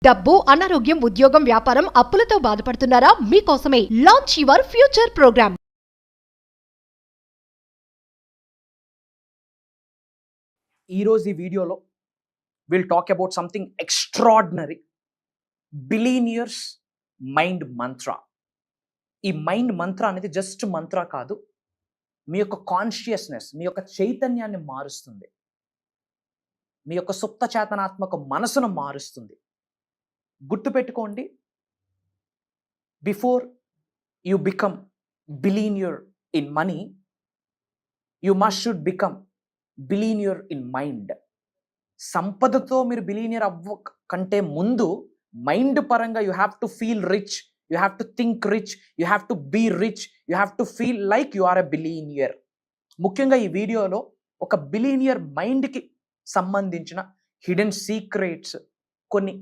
డబ్బు, అనారోగ్యం, ఉద్యోగం, వ్యాపారం, అప్పులతో బాధపడుతున్నారా? మీకోసమే లాంచ్ యువర్ ఫ్యూచర్ ప్రోగ్రామ్. ఈరోజు ఈ వీడియోలో will talk about something extraordinary, billionaires mind మంత్ర. ఈ మైండ్ మంత్ర అనేది జస్ట్ మంత్ర కాదు, మీ యొక్క కాన్షియస్నెస్, మీ యొక్క చైతన్యాన్ని మారుస్తుంది, మీ యొక్క సుప్త చేతనాత్మక మనసును మారుస్తుంది. గుర్తుపెట్టుకోండి, before you become billionaire in money, you must should become billionaire in mind. సంపదతో మీరు బిలీనియర్ అవ్వ కంటే ముందు మైండ్ పరంగా you have to feel rich, you have to think rich, you have to be rich, you have to feel like you are a billionaire. ముఖ్యంగా ఈ వీడియోలో ఒక బిలీనియర్ మైండ్కి సంబంధించిన హిడెన్ సీక్రెట్స్, కొన్ని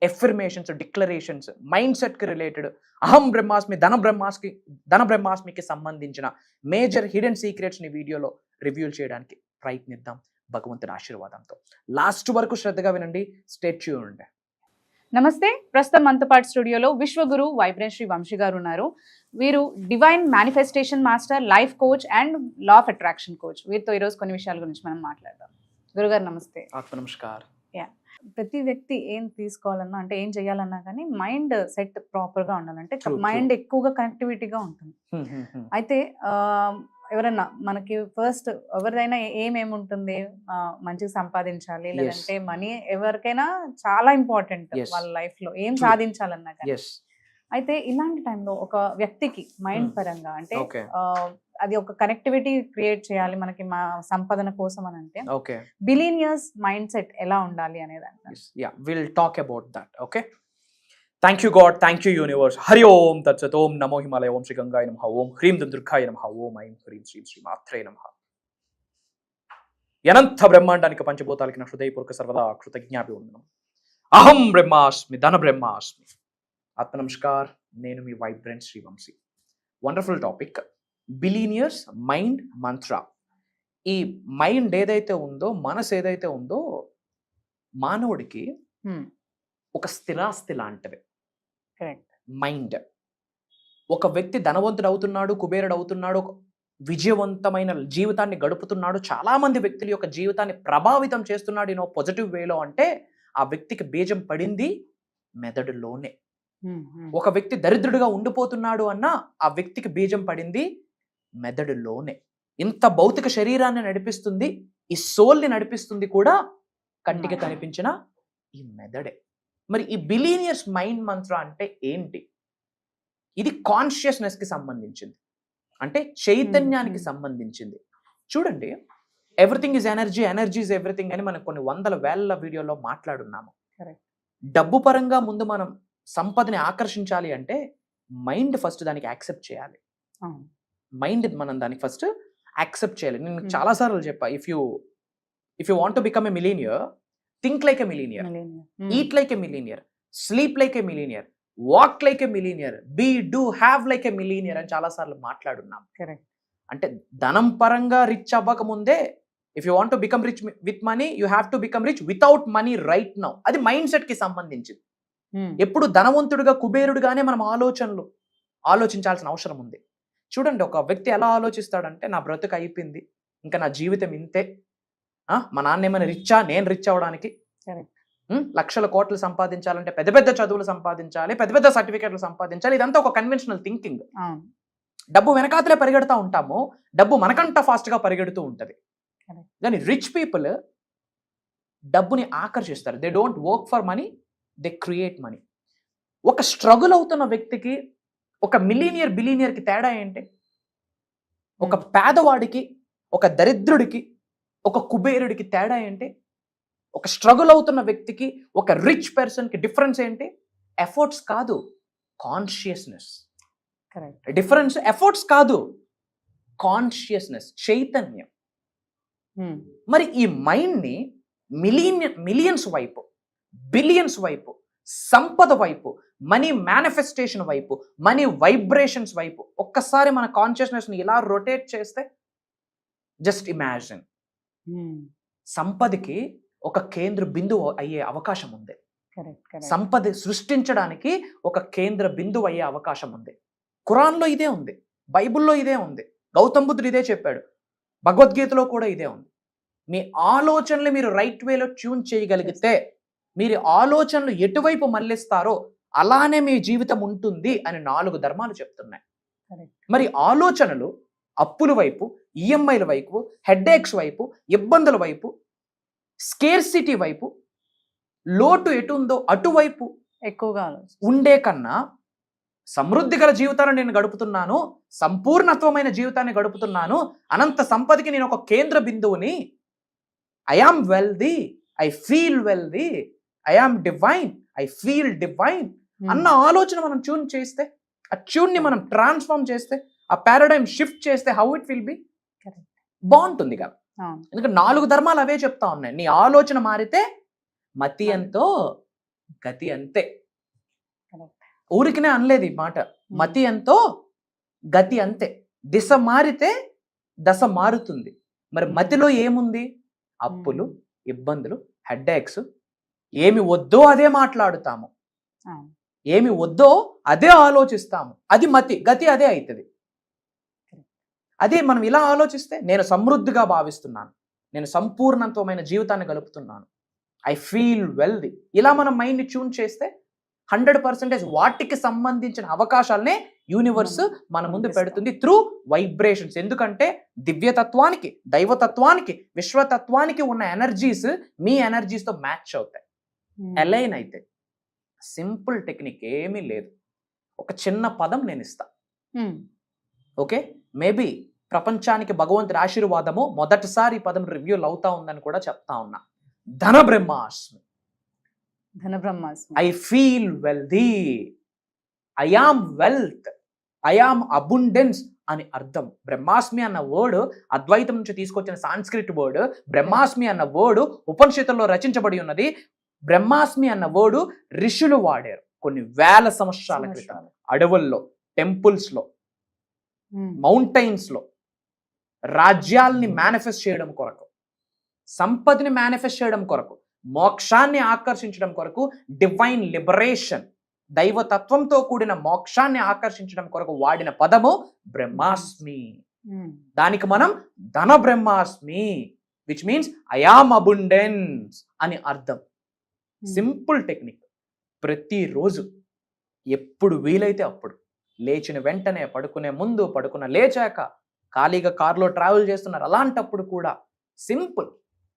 ఎఫర్మేషన్స్, డిక్లరేషన్స్, మైండ్ సెట్కి related, అహం బ్రహ్మాస్మి, ధన బ్రహ్మాస్మికి సంబంధించిన మేజర్ హిడెన్ సీక్రెట్స్ని వీడియోలో రివ్యూ చేయడానికి ప్రయత్నిద్దాం భగవంతుని ఆశీర్వాదంతో. లాస్ట్ వరకు శ్రద్ధగా వినండి. Stay tuned. నమస్తే. ప్రస్తుతం మనతో పాటు స్టూడియోలో విశ్వగురు వైబ్రెంట్ శ్రీ వంశీ గారు ఉన్నారు. వీరు divine manifestation master, life coach and law of attraction coach. వీరితో ఈరోజు కొన్ని విషయాల గురించి మనం మాట్లాడదాం. గురుగారు నమస్తే. ఆత్మ నమస్కారం. ప్రతి వ్యక్తి ఏం తీసుకోవాలన్నా, అంటే ఏం చేయాలన్నా కానీ మైండ్ సెట్ ప్రాపర్ గా ఉండాలంటే మైండ్ ఎక్కువగా కనెక్టివిటీగా ఉంటుంది. అయితే ఎవరన్నా మనకి ఫస్ట్ ఎవరిదైనా ఏమేముంటుంది, మంచిగా సంపాదించాలి, లేదంటే మనీ ఎవరికైనా చాలా ఇంపార్టెంట్ వాళ్ళ లైఫ్ లో ఏం సాధించాలన్నా కానీ. అయితే ఇలాంటి టైంలో ఒక వ్యక్తికి మైండ్ పరంగా అంటే అది ఒక కనెక్టివిటీ క్రియేట్ చేయాలి మనకి మా సంపాదన కోసం అని అంటే బిలీనియర్స్ మైండ్ సెట్ ఎలా ఉండాలి అనేది will talk about that. Okay, thank you God, thank you universe. హరి ఓం తత్సత్. ఓం నమో హిమాలయ, ఓం శ్రీ గంగాయ నమః, ఓం హ్రీం దుర్గాయ నమః, ఓం ఐం హ్రీం శ్రీం శ్రీ మాత్రే నమః. అనంత బ్రహ్మాండానికి పంచభూతాలకి నా హృదయపూర్వక సర్వదా కృతజ్ఞాపి ఉండను. అహం బ్రహ్మాస్మి, ధన బ్రహ్మాస్మి. ఆత్మ నమస్కార్. నేను మీ vibrant Shri Vamshi. Wonderful topic, billionaires mind మంత్ర. ఈ మైండ్ ఏదైతే ఉందో, మనసు ఏదైతే ఉందో, మానవుడికి ఒక స్థిరాస్తి లాంటిది మైండ్. ఒక వ్యక్తి ధనవంతుడు అవుతున్నాడు, కుబేరుడు అవుతున్నాడు, విజయవంతమైన జీవితాన్ని గడుపుతున్నాడు, చాలా మంది వ్యక్తుల యొక్క జీవితాన్ని ప్రభావితం చేస్తున్నాడు ఇన్ పాజిటివ్ వేలో అంటే ఆ వ్యక్తికి బీజం పడింది మెదడులోనే. ఒక వ్యక్తి దరిద్రుడిగా ఉండిపోతున్నాడు అన్నా ఆ వ్యక్తికి బీజం పడింది మెదడులోనే. ఇంత భౌతిక శరీరాన్ని నడిపిస్తుంది, ఈ సోల్ని నడిపిస్తుంది కూడా కంటికి కనిపించిన ఈ మెదడే. మరి ఈ బిలీనియర్స్ మైండ్ మంత్ర అంటే ఏంటి? ఇది కాన్షియస్నెస్ కి సంబంధించింది, అంటే చైతన్యానికి సంబంధించింది. చూడండి, everything is energy, energy is everything అని మనం కొన్ని వందల వేల వీడియోలో మాట్లాడున్నాము. డబ్బు పరంగా ముందు మనం సంపదని ఆకర్షించాలి అంటే మైండ్ ఫస్ట్ దానికి యాక్సెప్ట్ చేయాలి. మైండ్ మనం దానికి ఫస్ట్ యాక్సెప్ట్ చేయాలి. నేను చాలాసార్లు చెప్పా, if you want to become a millionaire, think like a millionaire, eat like a millionaire, sleep like a millionaire, walk like a millionaire, be do have like a millionaire అని చాలాసార్లు మాట్లాడున్నాం. అంటే ధనం పరంగా రిచ్ అవ్వక ముందే, if you want to become rich with money, you have to become rich without money right now. అది mind set కి సంబంధించింది. ఎప్పుడు ధనవంతుడిగా, కుబేరుడుగానే మనం ఆలోచించాల్సిన అవసరం ఉంది. చూడండి, ఒక వ్యక్తి ఎలా ఆలోచిస్తాడంటే, నా బ్రతుకు అయిపోయింది, ఇంకా నా జీవితం ఇంతే, మా నాన్న ఏమైనా రిచ్చా, నేను రిచ్ అవ్వడానికి, లక్షల కోట్లు సంపాదించాలంటే పెద్ద పెద్ద చదువులు సంపాదించాలి, పెద్ద పెద్ద సర్టిఫికేట్లు సంపాదించాలి. ఇదంతా ఒక కన్వెన్షనల్ థింకింగ్. డబ్బు వెనకాతలే పరిగెడుతూ ఉంటాము, డబ్బు మనకంట ఫాస్ట్ గా పరిగెడుతూ ఉంటది. కానీ రిచ్ పీపుల్ డబ్బుని ఆకర్షిస్తారు. They don't work for money, they create money. ఒక స్ట్రగుల్ అవుతున్న వ్యక్తికి, ఒక మిలీనియర్ బిలీనియర్కి తేడా ఏంటి? ఒక పేదవాడికి, ఒక దరిద్రుడికి, ఒక కుబేరుడికి తేడా ఏంటి? ఒక స్ట్రగుల్ అవుతున్న వ్యక్తికి, ఒక రిచ్ పర్సన్కి డిఫరెన్స్ ఏంటి? ఎఫర్ట్స్ కాదు, కాన్షియస్నెస్. డిఫరెన్స్ ఎఫర్ట్స్ కాదు, కాన్షియస్నెస్, చైతన్యం. మరి ఈ మైండ్ని మిలియన్స్ వైపు, బిలియన్స్ వైపు, సంపద వైపు, మనీ మేనిఫెస్టేషన్ వైపు, మనీ వైబ్రేషన్స్ వైపు ఒక్కసారి మన కాన్షియస్నెస్ ని ఇలా రొటేట్ చేస్తే, జస్ట్ ఇమాజిన్, సంపదకి ఒక కేంద్ర బిందువు అయ్యే అవకాశం ఉంది. సంపద సృష్టించడానికి ఒక కేంద్ర బిందువు అయ్యే అవకాశం ఉంది. ఖురాన్లో ఇదే ఉంది, బైబిల్లో ఇదే ఉంది, గౌతమ్ బుద్ధుడు ఇదే చెప్పాడు, భగవద్గీతలో కూడా ఇదే ఉంది. మీ ఆలోచనలు మీరు రైట్ వేలో ట్యూన్ చేయగలిగితే, మీరు ఆలోచనలు ఎటువైపు మళ్ళిస్తారో అలానే మీ జీవితం ఉంటుంది అని 4 ధర్మాలు చెప్తున్నాయి. మరి ఆలోచనలు అప్పుల వైపు, ఈఎంఐల వైపు, హెడ్ఏక్స్ వైపు, ఇబ్బందుల వైపు, స్కేర్సిటీ వైపు, లోటు ఎటు ఉందో అటువైపు ఎక్కువగా ఉండే కన్నా సమృద్ధి గల జీవితాన్ని నేను గడుపుతున్నాను, సంపూర్ణత్వమైన జీవితాన్ని గడుపుతున్నాను, అనంత సంపదకి నేను ఒక కేంద్ర బిందువుని, I am wealthy, I feel wealthy, I am divine, I feel divine అన్న ఆలోచన మనం ట్యూన్ చేస్తే, ఆ ట్యూన్ ని మనం ట్రాన్స్ఫార్మ్ చేస్తే, ఆ పారాడైమ్ షిఫ్ట్ చేస్తే హౌ ఇట్ విల్ బి బాగుంటుంది కదా. ఎందుకంటే 4 ధర్మాలు అవే చెప్తా ఉన్నాయి. నీ ఆలోచన మారితే మతి ఎంతో గతి అంతే. ఊరికినే అనలేదు ఈ మాట, మతి ఎంతో గతి అంతే. దిశ మారితే దశ మారుతుంది. మరి మతిలో ఏముంది? అప్పులు, ఇబ్బందులు, హెడ్ఏక్స్. ఏమి వద్దో అదే మాట్లాడుతాము, ఏమి వద్దో అదే ఆలోచిస్తాము. అది మతి. గతి అదే అవుతుంది. అదే మనం ఇలా ఆలోచిస్తే, నేను సమృద్ధిగా భావిస్తున్నాను, నేను సంపూర్ణత్వమైన జీవితాన్ని గడుపుతున్నాను, ఐ ఫీల్ వెల్దీ, ఇలా మనం మైండ్ని ట్యూన్ చేస్తే 100% వాటికి సంబంధించిన అవకాశాలనే యూనివర్స్ మన ముందు పెడుతుంది త్రూ వైబ్రేషన్స్. ఎందుకంటే దివ్యతత్వానికి, దైవతత్వానికి, విశ్వతత్వానికి ఉన్న ఎనర్జీస్ మీ ఎనర్జీస్తో మ్యాచ్ అవుతాయి, అలైన్ అయితే. సింపుల్ టెక్నిక్ ఏమీ లేదు. ఒక చిన్న పదం నేను ఇస్తా, ఓకే? మేబీ ప్రపంచానికి భగవంతుడి ఆశీర్వాదము మొదటిసారి ఈ పదం రివ్యూలు అవుతా ఉందని కూడా చెప్తా ఉన్నా. ధన బ్రహ్మాస్మి, I feel wealthy, I am wealth, I am abundance అని అర్థం. బ్రహ్మాస్మి అన్న వర్డ్ అద్వైతం నుంచి తీసుకొచ్చిన సాంస్క్రిట్ వర్డ్. బ్రహ్మాస్మి అన్న వర్డ్ ఉపనిషత్తుల్లో రచించబడి ఉన్నది. బ్రహ్మాస్మి అన్న వర్డ్ ఋషులు వాడారు కొన్ని వేల సంవత్సరాల క్రితం, అడవుల్లో, టెంపుల్స్ లో, మౌంటైన్స్ లో. రాజ్యాల్ని మేనిఫెస్ట్ చేయడం కొరకు, సంపదని మేనిఫెస్ట్ చేయడం కొరకు, మోక్షాన్ని ఆకర్షించడం కొరకు, డివైన్ లిబరేషన్, దైవతత్వంతో కూడిన మోక్షాన్ని ఆకర్షించడం కొరకు వాడిన పదము బ్రహ్మాస్మి. దానికి మనం ధన బ్రహ్మాస్మి, which means I am abundance అని అర్థం. Simple technique. ప్రతిరోజు ఎప్పుడు వీలైతే అప్పుడు, లేచిన వెంటనే, పడుకునే ముందు, పడుకున్న లేచాక, ఖాళీగా కారులో ట్రావెల్ చేస్తున్నారు అలాంటప్పుడు కూడా సింపుల్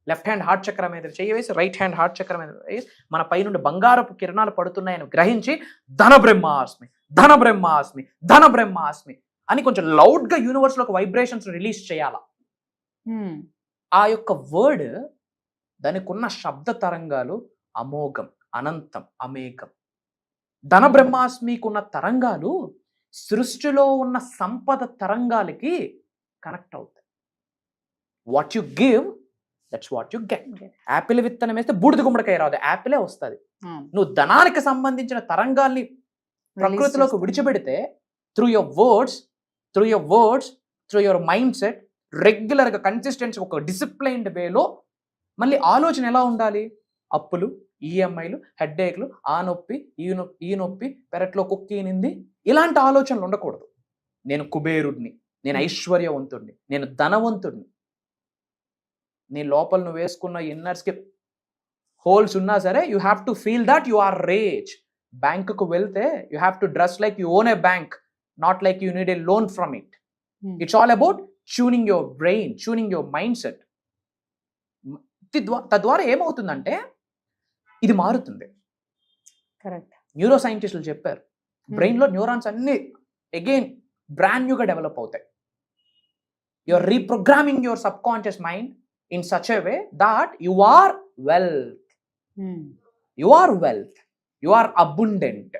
లెఫ్ట్ హ్యాండ్ హార్ట్ చక్ర మీద చెయ్యి వేసి, రైట్ హ్యాండ్ హార్ట్ చక్ర మీద వేసి, మన పై నుండి బంగారపు కిరణాలు పడుతున్నాయని గ్రహించి ధన బ్రహ్మాస్మి, ధన బ్రహ్మాస్మి, ధన బ్రహ్మాస్మి అని కొంచెం లౌడ్గా యూనివర్స్లోకి వైబ్రేషన్స్ రిలీజ్ చేయాలా. ఆ యొక్క వర్డ్, దానికి ఉన్న శబ్ద తరంగాలు అమోఘం, అనంతం, అమేఘం. ధన బ్రహ్మాస్మికున్న తరంగాలు సృష్టిలో ఉన్న సంపద తరంగాలకి కనెక్ట్ అవుతాయి. What you give, that's what you get. Apple విత్తనం వేస్తే బూడిద గుమ్మడికాయ రాదు, యాపిలే వస్తుంది. నువ్వు ధనానికి సంబంధించిన తరంగాల్ని ప్రకృతిలోకి విడిచిపెడితే, through your words, through your mind set, రెగ్యులర్గా కన్సిస్టెన్సీ ఒక డిసిప్లైన్డ్ వేలో, మళ్ళీ ఆలోచన ఎలా ఉండాలి? అప్పులు, ఈఎంఐలు, హెడ్ఏక్లు, ఆ నొప్పి, ఈ నొప్పి, పెరట్లో కుక్కీనింది, ఇలాంటి ఆలోచనలు ఉండకూడదు. నేను కుబేరుడిని, నేను ఐశ్వర్యవంతుడిని, నేను ధనవంతుడిని. నీ లోపల నువ్వు వేసుకున్న ఇన్నర్స్కి హోల్స్ ఉన్నా సరే, you have to feel that you are rich. బ్యాంకుకు వెళ్తే you have to dress like you own a bank, not like you need a loan from it. It's all about tuning your brain, tuning your mindset. తద్వారా ఏమవుతుందంటే ఇది మారుతుంది. Correct. Neuro సైంటిస్టులు చెప్పారు, బ్రెయిన్లో neurons అన్ని అగైన్ బ్రాండ్ న్యూగా develop అవుతాయి. You are reprogramming your subconscious mind in such a way that you are wealth, you are wealth, you are abundant.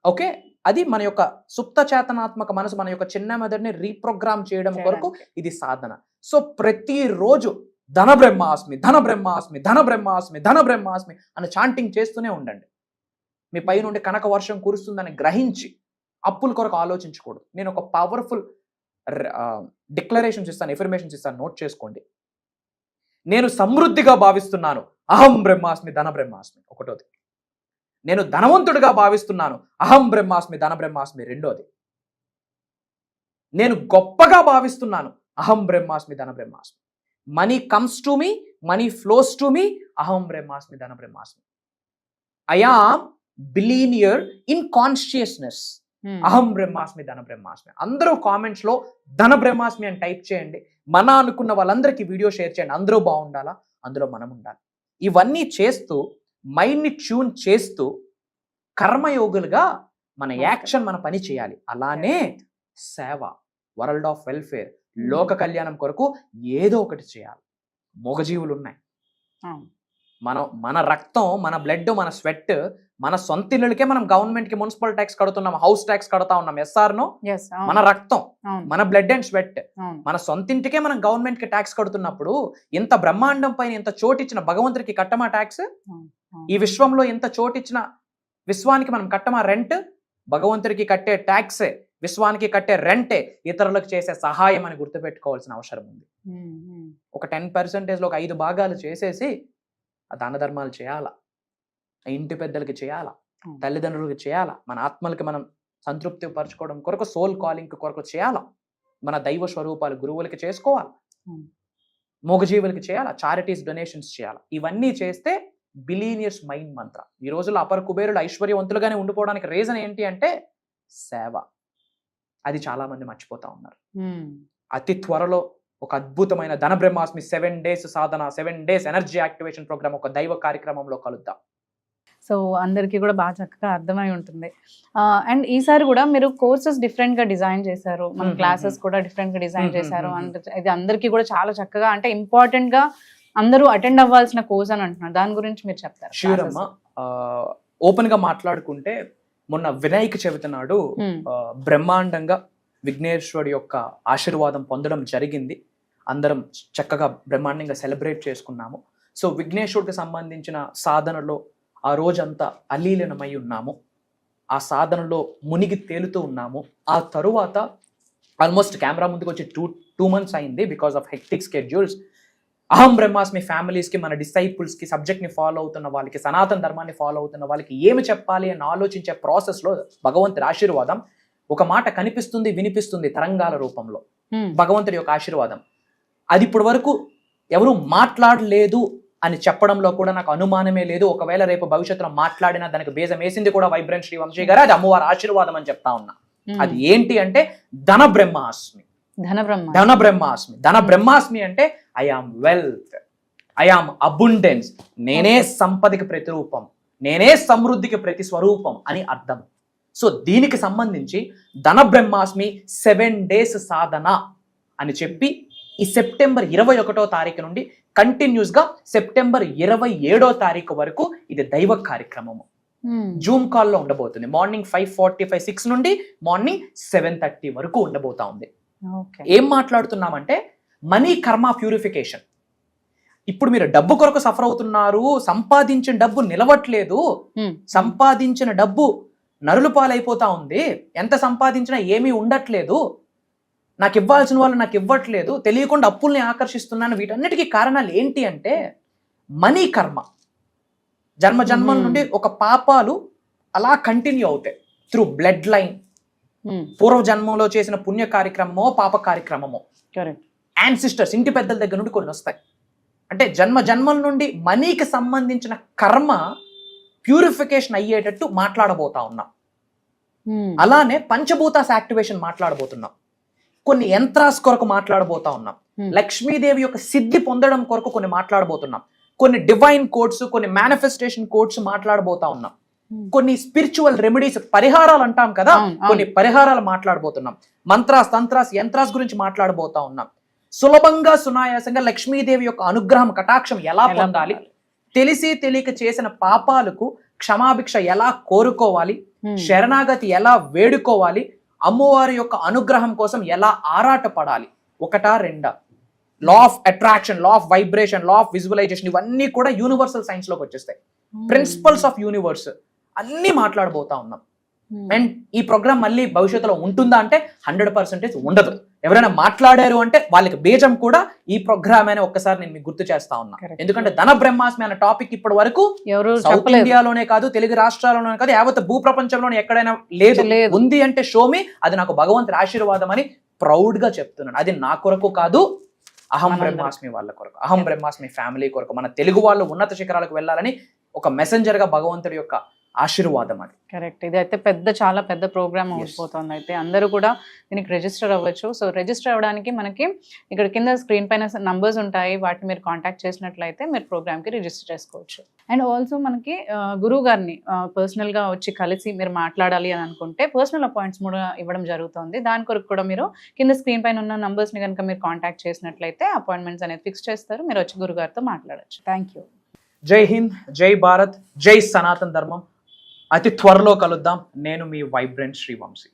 Okay, అది మన యొక్క సుప్త చేతనాత్మక మనసు, మన యొక్క చిన్న మెదడుని రీప్రోగ్రామ్ చేయడం కొరకు ఇది సాధన. సో ప్రతిరోజు ధన బ్రహ్మాస్మి, ధన బ్రహ్మాస్మి, ధన బ్రహ్మాస్మి, ధన బ్రహ్మాస్మి అని చాంటింగ్ చేస్తూనే ఉండండి. మీ పై నుండి కనక వర్షం కురుస్తుందని గ్రహించి అప్పుల కొరకు ఆలోచించకూడదు. నేను ఒక పవర్ఫుల్ డిక్లరేషన్స్ ఇస్తాను, ఎఫర్మేషన్స్ ఇస్తాను, నోట్ చేసుకోండి. నేను సమృద్ధిగా భావిస్తున్నాను, అహం బ్రహ్మాస్మి ధన బ్రహ్మాస్మి ఒకటోది. నేను ధనవంతుడిగా భావిస్తున్నాను, అహం బ్రహ్మాస్మి ధన బ్రహ్మాస్మి రెండోది. నేను గొప్పగా భావిస్తున్నాను, అహం బ్రహ్మాస్మి ధన బ్రహ్మాస్మి. Money comes to me, money flows to me, అహం బ్రహ్మాస్మి ధన బ్రహ్మాస్మి. I am billionaire in consciousness, అహం బ్రహ్మాస్మి ధన బ్రహ్మాస్మి. అందరూ కామెంట్స్ లో ధన బ్రహ్మాస్మి అని టైప్ చేయండి. మన అనుకున్న వాళ్ళందరికీ వీడియో షేర్ చేయండి. అందరూ బాగుండాలా, అందులో మనం ఉండాలి. ఇవన్నీ చేస్తూ మైండ్ని ట్యూన్ చేస్తూ కర్మయోగులుగా మన యాక్షన్, మన పని చేయాలి. అలానే సేవ, వరల్డ్ ఆఫ్ వెల్ఫేర్, లోక కళ్యాణం కొరకు ఏదో ఒకటి చేయాలి. మూగజీవులు ఉన్నాయి. మన రక్తం, మన బ్లడ్, మన స్వెట్, మన సొంత ఇళ్ళకే మనం గవర్నమెంట్ కి మున్సిపల్ ట్యాక్స్ కడుతున్నాం, హౌస్ ట్యాక్స్ కడతా ఉన్నాం. ఎస్ఆర్నో? మన రక్తం, మన బ్లడ్ అండ్ స్వెట్, మన సొంత ఇంటికే మనం గవర్నమెంట్ కి ట్యాక్స్ కడుతున్నప్పుడు ఇంత బ్రహ్మాండం పైన ఇంత చోటిచ్చిన భగవంతుడికి కట్టమా ట్యాక్స్? ఈ విశ్వంలో ఇంత చోటిచ్చిన విశ్వానికి మనం కట్టమా రెంట్? భగవంతుడికి కట్టే ట్యాక్సే, విశ్వానికి కట్టే రెంటే ఇతరులకు చేసే సహాయం అని గుర్తుపెట్టుకోవాల్సిన అవసరం ఉంది. ఒక 10% ఒక 5 భాగాలు చేసేసి ఆ దాన ధర్మాలు చేయాలా, ఇంటి పెద్దలకి చేయాలా, తల్లిదండ్రులకి చేయాలా, మన ఆత్మలకి మనం సంతృప్తి పరచుకోవడం కొరకు, సోల్ కాలింగ్ కొరకు చేయాలా, మన దైవ స్వరూపాలు గురువులకి చేసుకోవాలి, మూగజీవులకి చేయాలా, చారిటీస్ డొనేషన్స్ చేయాలా. ఇవన్నీ చేస్తే బిలీనియర్స్ మైండ్ మంత్ర. ఈ రోజుల్లో అపర కుబేరులు ఐశ్వర్యవంతులుగానే ఉండిపోవడానికి రీజన్ ఏంటి అంటే సేవ. అది చాలా మంది మర్చిపోతా ఉన్నారు. అతి త్వరలో ఒక అద్భుతమైన ధన బ్రహ్మాస్మి 7 days సాధన, 7 days ఎనర్జీ యాక్టివేషన్ ప్రోగ్రామ్, ఒక దైవ కార్యక్రమంలో కలుద్దాం. సో అందరికీ కూడా బాగా చక్కగా అర్థమై ఉంటుంది. అండ్ ఈసారి కూడా మీరు కోర్సెస్ డిఫరెంట్ గా డిజైన్ చేశారు, మన క్లాసెస్ కూడా డిఫరెంట్ గా డిజైన్ చేశారు. అండ్ ఇది అందరికీ కూడా చాలా చక్కగా, అంటే ఇంపార్టెంట్ గా అందరూ అటెండ్ అవ్వాల్సిన కోర్స్ అని అంటున్నారు. దాని గురించి మీరు చెప్తారు? ష్యూర్ అమ్మా. ఓపెన్ గా మాట్లాడుకుంటే మొన్న వినాయక చవితి నాడు బ్రహ్మాండంగా విఘ్నేశ్వరుడి యొక్క ఆశీర్వాదం పొందడం జరిగింది. అందరం చక్కగా బ్రహ్మాండంగా సెలబ్రేట్ చేసుకున్నాము. సో విఘ్నేశ్వరుడికి సంబంధించిన సాధనలో ఆ రోజంతా అలీలనమై ఉన్నాము. ఆ సాధనలో మునిగి తేలుతూ ఉన్నాము. ఆ తరువాత ఆల్మోస్ట్ కెమెరా ముందుకు వచ్చి టూ months అయింది బికాస్ ఆఫ్ హెక్టిక్ స్కెడ్యూల్స్. అహం బ్రహ్మాస్మి ఫ్యామిలీస్కి, మన డిసైపుల్స్కి, సబ్జెక్ట్ని ఫాలో అవుతున్న వాళ్ళకి, సనాతన ధర్మాన్ని ఫాలో అవుతున్న వాళ్ళకి ఏమి చెప్పాలి అని ఆలోచించే ప్రాసెస్లో భగవంతుడి ఆశీర్వాదం ఒక మాట కనిపిస్తుంది, వినిపిస్తుంది తరంగాల రూపంలో. భగవంతుడి యొక్క ఆశీర్వాదం అది ఇప్పటి వరకు ఎవరు మాట్లాడలేదు అని చెప్పడంలో కూడా నాకు అనుమానమే లేదు. ఒకవేళ రేపు భవిష్యత్తులో మాట్లాడినా దానికి బేజం వేసింది కూడా వైబ్రెంట్ శ్రీ వంశీ గారు. అది అమ్మవారి ఆశీర్వాదం అని చెప్తా ఉన్నా. అది ఏంటి అంటే ధన బ్రహ్మాస్మి. ధన బ్రహ్మాస్మి, ధన బ్రహ్మాస్మి అంటే I am wealth, I am abundance. నేనే సంపదకి ప్రతిరూపం, నేనే సమృద్ధికి ప్రతి స్వరూపం అని అర్థం. సో దీనికి సంబంధించి ధన బ్రహ్మాస్మి 7 days సాధన అని చెప్పి ఈ సెప్టెంబర్ 21వ తారీఖు నుండి కంటిన్యూస్ గా సెప్టెంబర్ 27వ తారీఖు వరకు ఇది దైవ కార్యక్రమము. జూమ్ కాల్లో ఉండబోతుంది. మార్నింగ్ 5:45, 6 నుండి మార్నింగ్ 7:30 వరకు ఉండబోతా ఉంది. ఏం మాట్లాడుతున్నామంటే మనీ కర్మ ప్యూరిఫికేషన్. ఇప్పుడు మీరు డబ్బు కొరకు సఫర్ అవుతున్నారు, సంపాదించిన డబ్బు నిలవట్లేదు, సంపాదించిన డబ్బు నరులు పాలైపోతా ఉంది, ఎంత సంపాదించినా ఏమీ ఉండట్లేదు, నాకు ఇవ్వాల్సిన వాళ్ళు నాకు ఇవ్వట్లేదు, తెలియకుండా అప్పుల్ని ఆకర్షిస్తున్నాను. వీటన్నిటికీ కారణాలు ఏంటి అంటే మనీ కర్మ. జన్మ జన్మల నుండి ఒక పాపాలు అలా కంటిన్యూ అవుతాయి త్రూ బ్లడ్ లైన్. పూర్వ జన్మంలో చేసిన పుణ్య కార్యక్రమమో పాప కార్యక్రమమో, యాన్సిస్టర్స్, ఇంటి పెద్దల దగ్గర నుండి కొన్ని వస్తాయి. అంటే జన్మ జన్మల నుండి మనీకి సంబంధించిన కర్మ ప్యూరిఫికేషన్ అయ్యేటట్టు మాట్లాడబోతా ఉన్నాం. అలానే పంచభూతాస్ యాక్టివేషన్ మాట్లాడబోతున్నాం. కొన్ని యంత్రాస్ కొరకు మాట్లాడబోతా ఉన్నాం. లక్ష్మీదేవి యొక్క సిద్ధి పొందడం కొరకు కొన్ని మాట్లాడబోతున్నాం. కొన్ని డివైన్ కోడ్స్, కొన్ని మేనిఫెస్టేషన్ కోడ్స్ మాట్లాడబోతా ఉన్నాం. కొన్ని స్పిరిచువల్ రెమెడీస్, పరిహారాలు అంటాం కదా, కొన్ని పరిహారాలు మాట్లాడబోతున్నాం. మంత్రాస్, తంత్రాస్, యంత్రాస్ గురించి మాట్లాడబోతా ఉన్నాం. సులభంగా సునాయాసంగా లక్ష్మీదేవి యొక్క అనుగ్రహం, కటాక్షం ఎలా పొందాలి, తెలిసి తెలియక చేసిన పాపాలకు క్షమాభిక్ష ఎలా కోరుకోవాలి, శరణాగతి ఎలా వేడుకోవాలి, అమ్మవారి యొక్క అనుగ్రహం కోసం ఎలా ఆరాటపడాలి, ఒకటా రెండా, law of attraction, law of vibration, law of visualisation, ఇవన్నీ కూడా యూనివర్సల్ సైన్స్ లోకి వచ్చేస్తాయి. ప్రిన్సిపల్స్ ఆఫ్ యూనివర్స్ అన్ని మాట్లాడబోతా ఉన్నాం. అండ్ ఈ ప్రోగ్రామ్ మళ్ళీ భవిష్యత్తులో ఉంటుందా అంటే 100% ఉండదు. ఎవరైనా మాట్లాడారు అంటే వాళ్ళకి బీజం కూడా ఈ ప్రోగ్రామ్ అని ఒక్కసారి నేను మీకు గుర్తు చేస్తా ఉన్నా. Correct. ఎందుకంటే ధన బ్రహ్మాస్మి అనే టాపిక్ ఇప్పటి వరకు ఎవరు సౌత్ చెప్పలేదు. ఇండియాలోనే కాదు, తెలుగు రాష్ట్రాల్లోనే కాదు, యావత్ భూ ప్రపంచంలోనే ఎక్కడైనా లేదు. లేదు. ఉంది అంటే షోమి, అది నాకు భగవంతుడి ఆశీర్వాదం అని ప్రౌడ్ గా చెప్తున్నాను. అది నా కొరకు కాదు, అహం బ్రహ్మాస్మి వాళ్ళ కొరకు, అహం బ్రహ్మాస్మి ఫ్యామిలీ కొరకు, మన తెలుగు వాళ్ళు ఉన్నత శిఖరాలకు వెళ్ళాలని ఒక మెసెంజర్ గా భగవంతుడి యొక్క ఆశీర్వాదం అది. కరెక్ట్. ఇది అయితే చాలా పెద్ద ప్రోగ్రామ్ అయిపోతుంది. అయితే అందరూ కూడా దీనికి రిజిస్టర్ అవ్వచ్చు. సో రిజిస్టర్ అవ్వడానికి మనకి ఇక్కడ కింద స్క్రీన్ పైన నంబర్స్ ఉంటాయి, వాటిని మీరు కాంటాక్ట్ చేసినట్లయితే మీరు ప్రోగ్రామ్కి రిజిస్టర్ చేసుకోవచ్చు. అండ్ ఆల్సో మనకి గురువు గారిని పర్సనల్గా వచ్చి కలిసి మీరు మాట్లాడాలి అని అనుకుంటే పర్సనల్ అపాయింట్స్ కూడా ఇవ్వడం జరుగుతుంది. దాని కొరకు కూడా మీరు కింద స్క్రీన్ పైన ఉన్న నంబర్స్ని కనుక మీరు కాంటాక్ట్ చేసినట్లయితే అపాయింట్మెంట్స్ అనేది ఫిక్స్ చేస్తారు. మీరు వచ్చి గురుగారితో మాట్లాడచ్చు. Thank you. జై హింద్, జై భారత్, జై సనాతన ధర్మం. అతి త్వరలో కలుద్దాం. నేను మీ వైబ్రెంట్ శ్రీవంశీ.